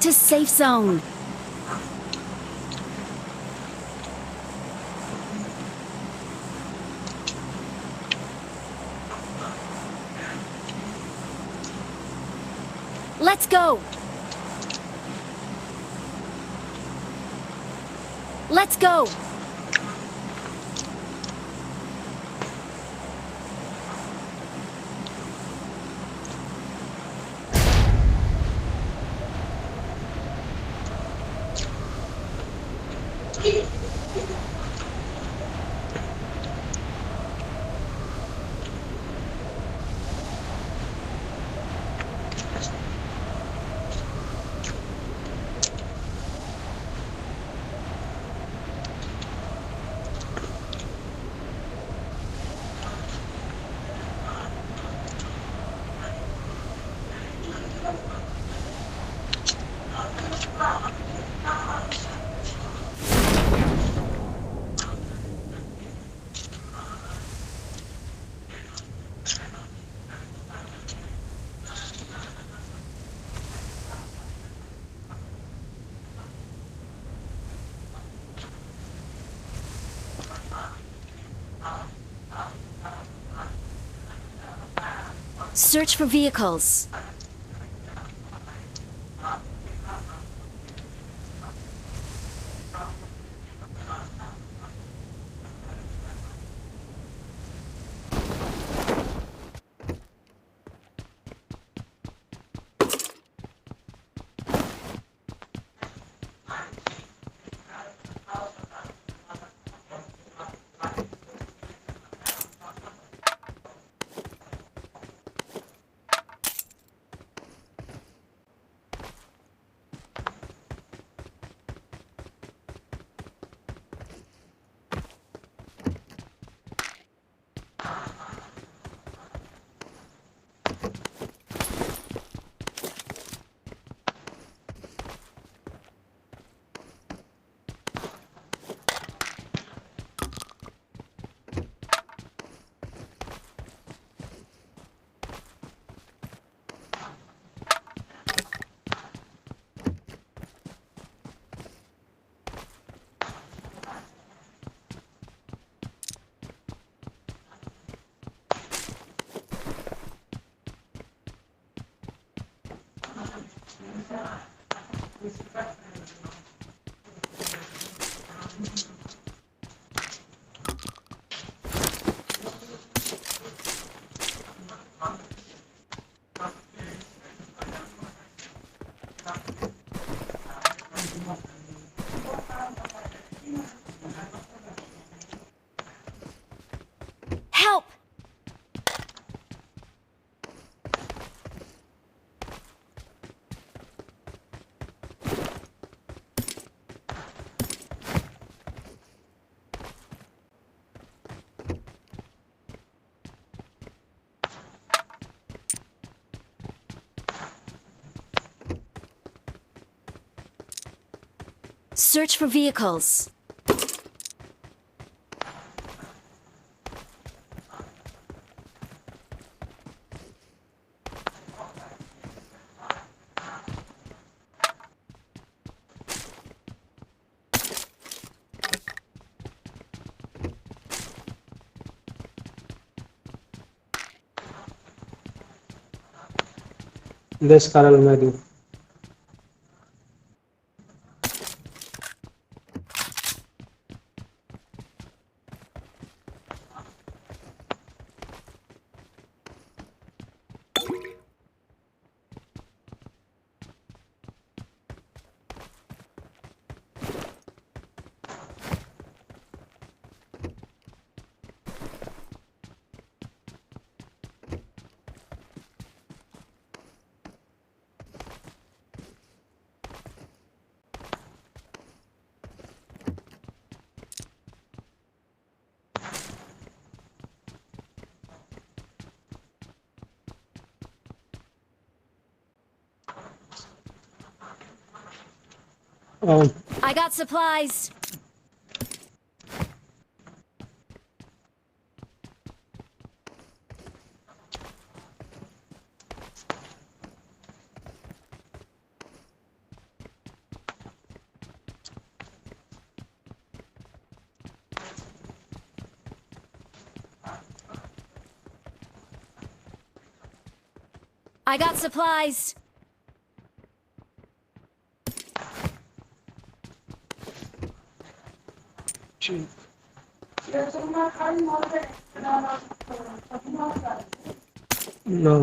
to safe zone. Let's go! Let's go! Search for vehicles. Help! Search for vehicles. Descarga el medio. I got supplies. I got supplies. ठीक। No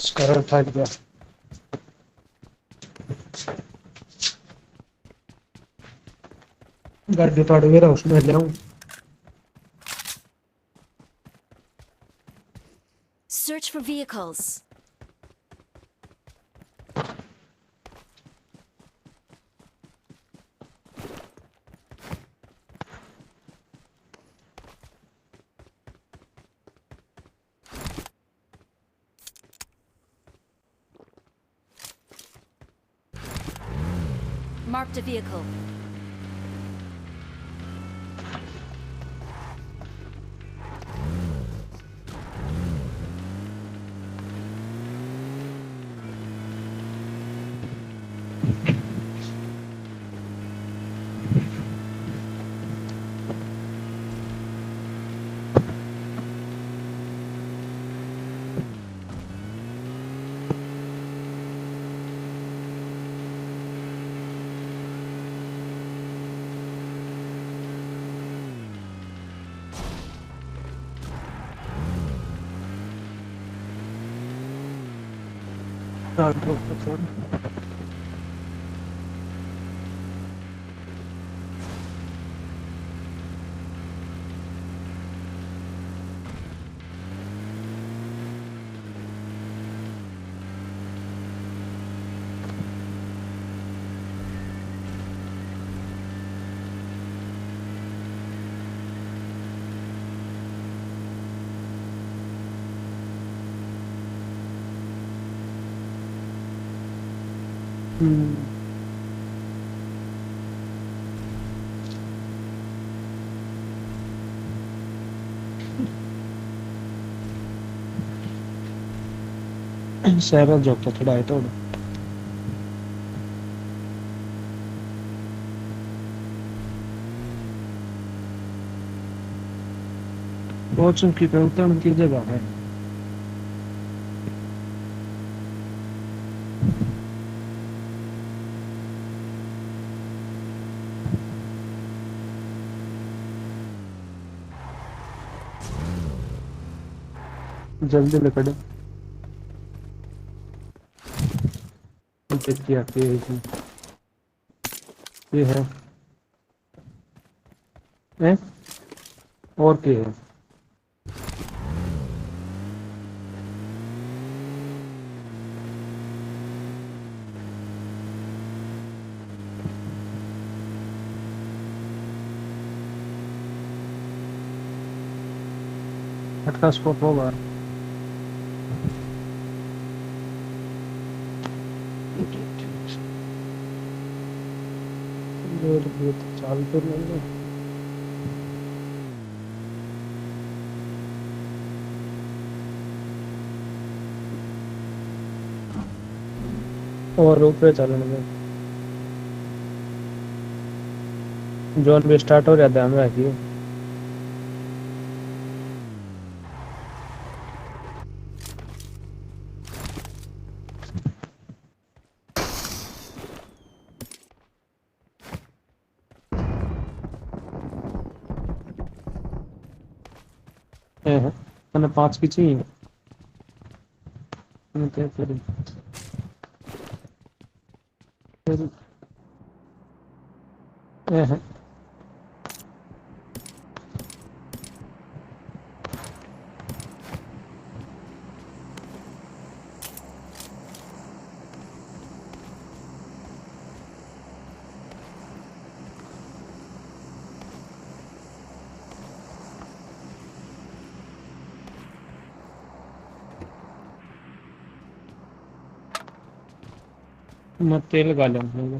scanner फट गया। गाड़ी थोड़े ware house में जाऊं। Search for vehicles. Marked a vehicle. शहर जोता थोड़ा है तो बहुत चुकी पे उतरने की जगह है। जल्दी निकले कितनी आती है इसमें। ये है और क्या है। हटका स्कोप होगा। चाल तो नहीं है। और ऊपर चलने में जोन भी स्टार्ट हो जाता है। हम रखिए है मैंने 5 की चाहिए। मैं क्या करूं फिर। है मैं तेल लगा लूंगा।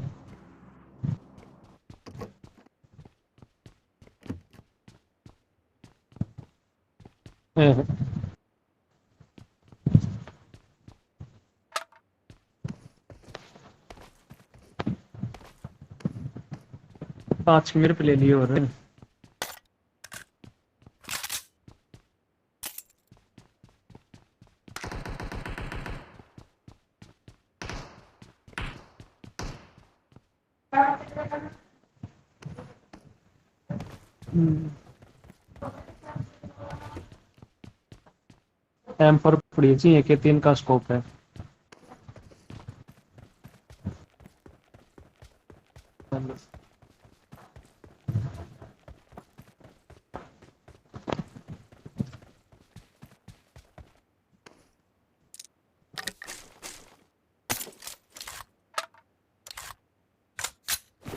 है 5 मेरे पे ले लिए और एम पर पड़ी चाहिए कि 3 का स्कोप है।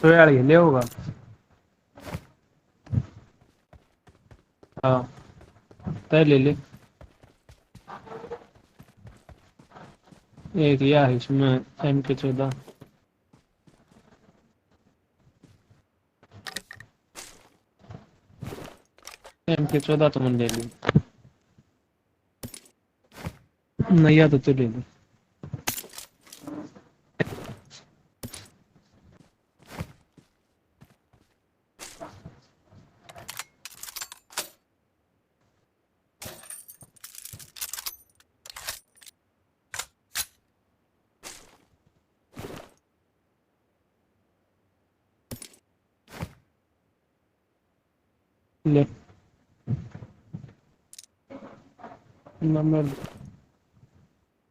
तो यार ये ले होगा। हाँ तय ले ले। एक यह है इसमें MK14। MK14 तो मैंने ले ली। नैया तो ले ली। ले नंबर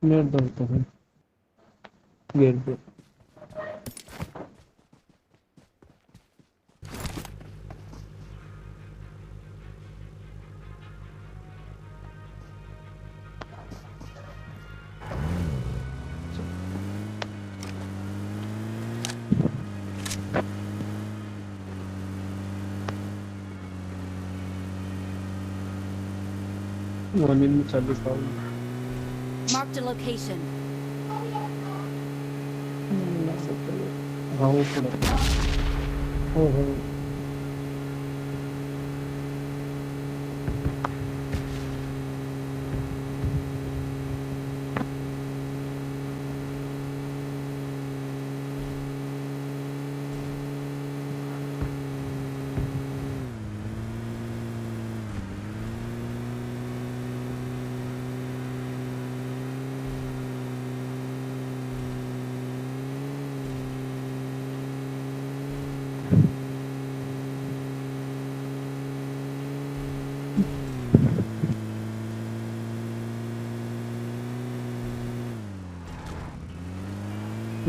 मेरे दोस्त है गेट पे। मॉर्निंग में 40 पाऊंगा। Marked a location. हाँ वो पड़ा। हो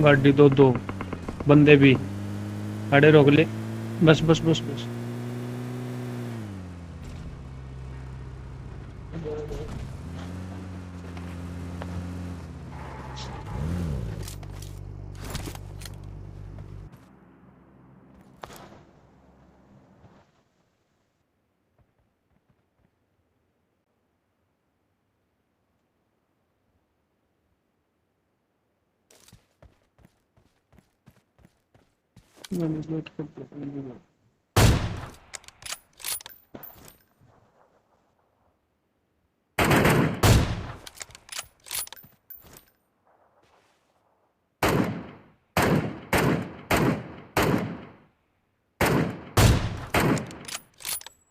गाड़ी दो बंदे भी अड़े रोक ले। बस बस बस बस। मैंने वेट कर दिया।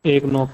एक नॉक।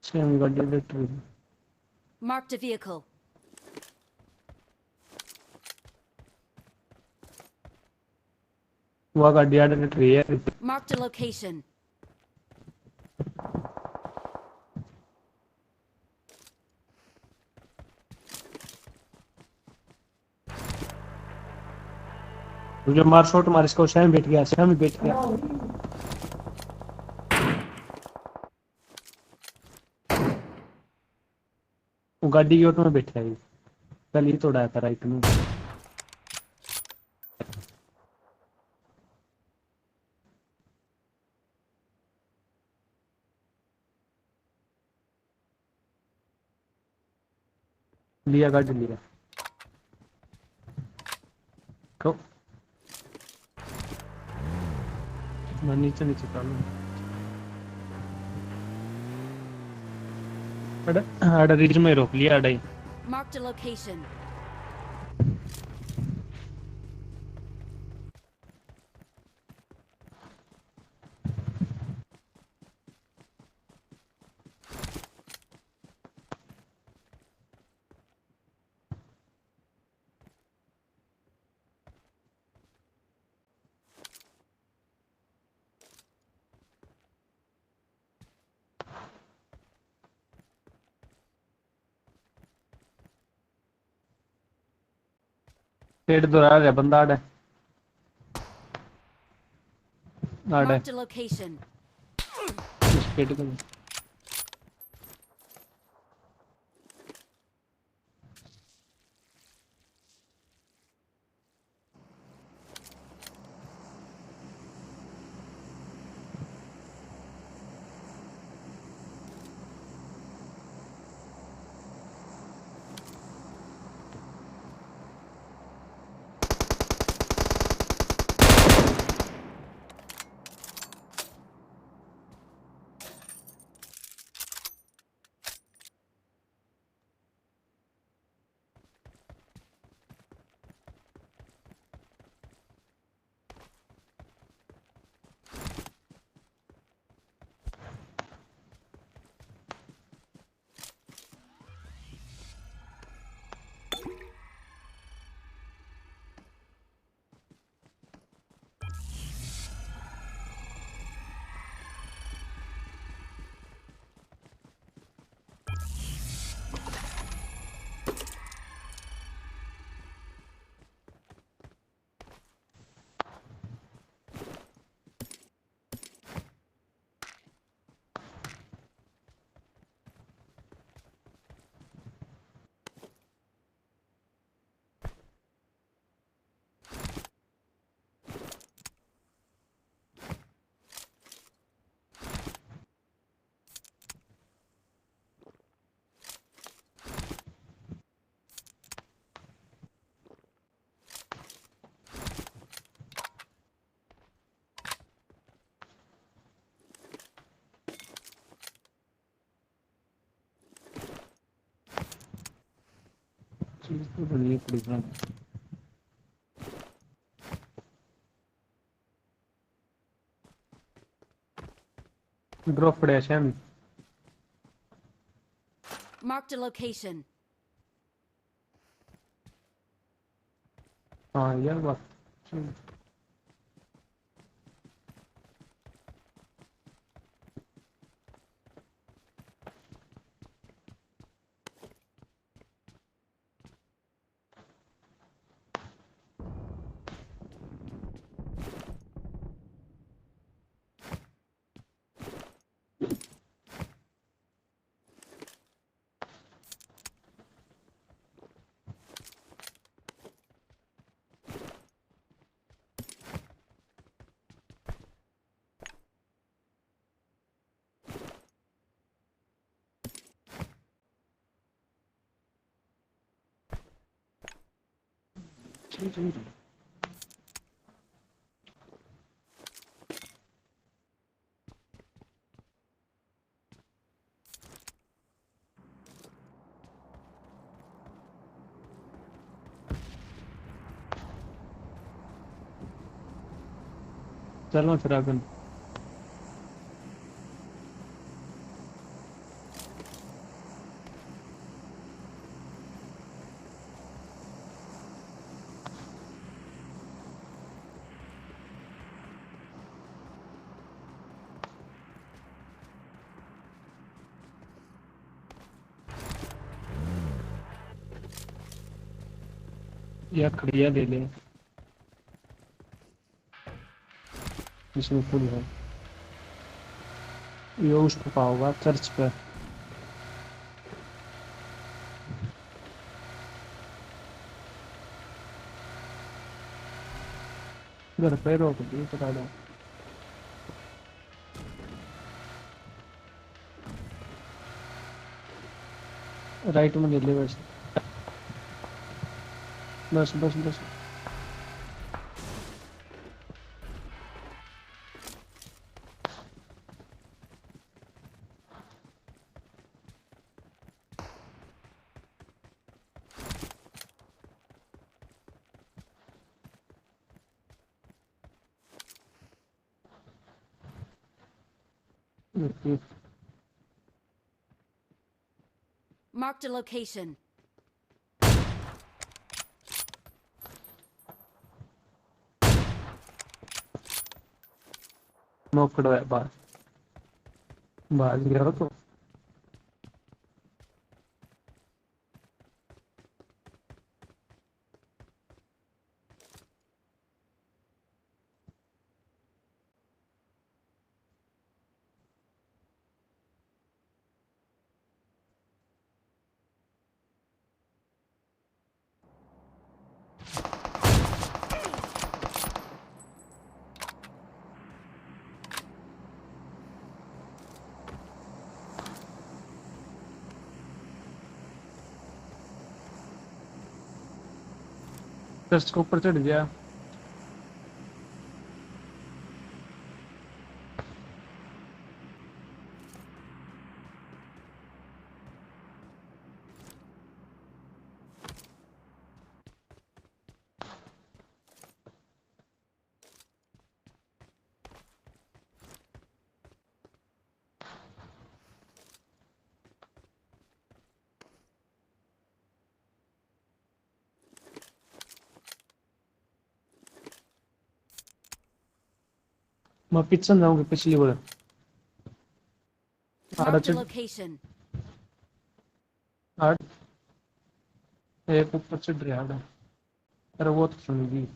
सेम गाड़ी बैटरी Marked a vehicle. वो गाड़ी आड़ बैटरी है Marked a location. जो मार शॉट मार इसको सेम बैठ गया सेम बैठ गया वो गाड़ी की ऑटो में बैठा है कल ही तोड़ा था राइट में लिया गाड़ी लिया को मैं नीचे नीचे चालू अड़ा रिज में रोक लिया अड़ा Marked a location. पेड़ दोहरा रहा बंदा आड़ा आड़ा Marked a location. इस पेड़ को चीज तो बनी पड़ी ड्रॉप पड़े सेम Marked a location. हाँ यार बात चलो फिर आगे या खड़िया ले ले जिसमें फुल है। ये उस पे पाओगा चर्च पर। घर पे रोक दी बता दो। राइट में ले ले बस। बस बस बस। Okay, Marked a location. नौकड़ है बाहर। बाहर गया हो तो चर्च के ऊपर चढ़ गया। मैं पीछे जाऊंगी पिछली बार। आड़ा Marked a चढ़ location. आड़ एक ऊपर चढ़ रहा आड़ा। अरे वो तो सुनेगी।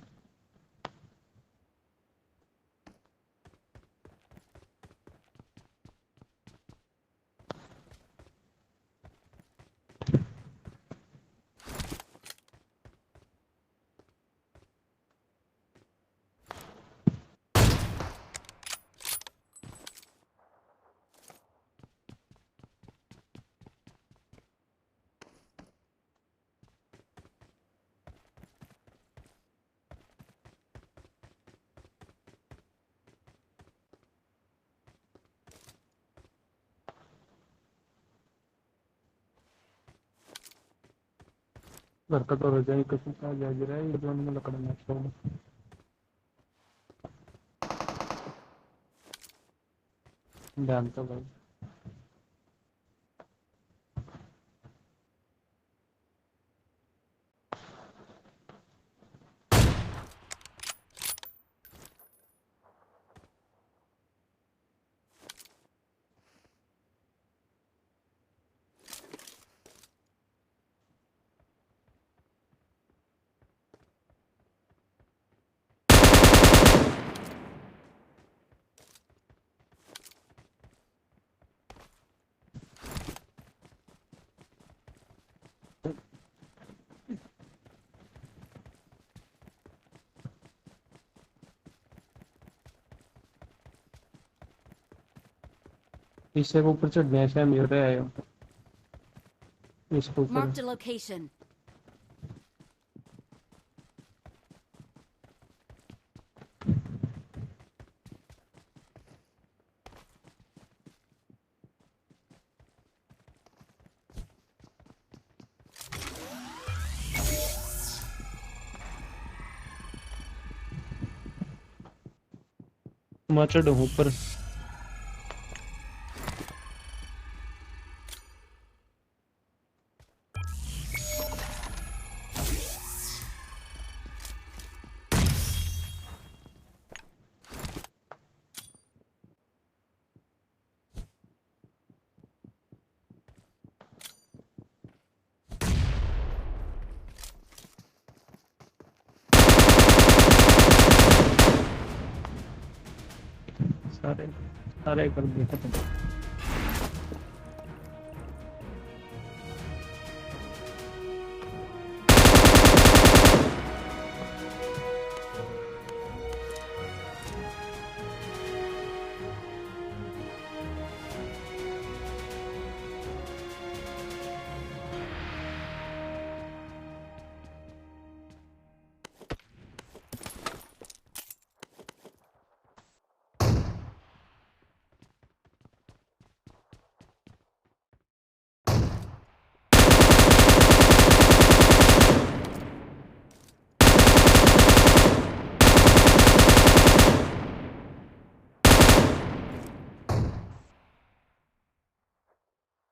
घर का तो हो जाए कसम का जा रहा है ये जो मैंने लकड़ में छोड़। ध्यान तो भाई। इससे ऊपर चढ़ने से मिल रहा है इसके ऊपर। Marked a location. मैं चढ़ूं ऊपर। सारे सारे कर दो खत्म।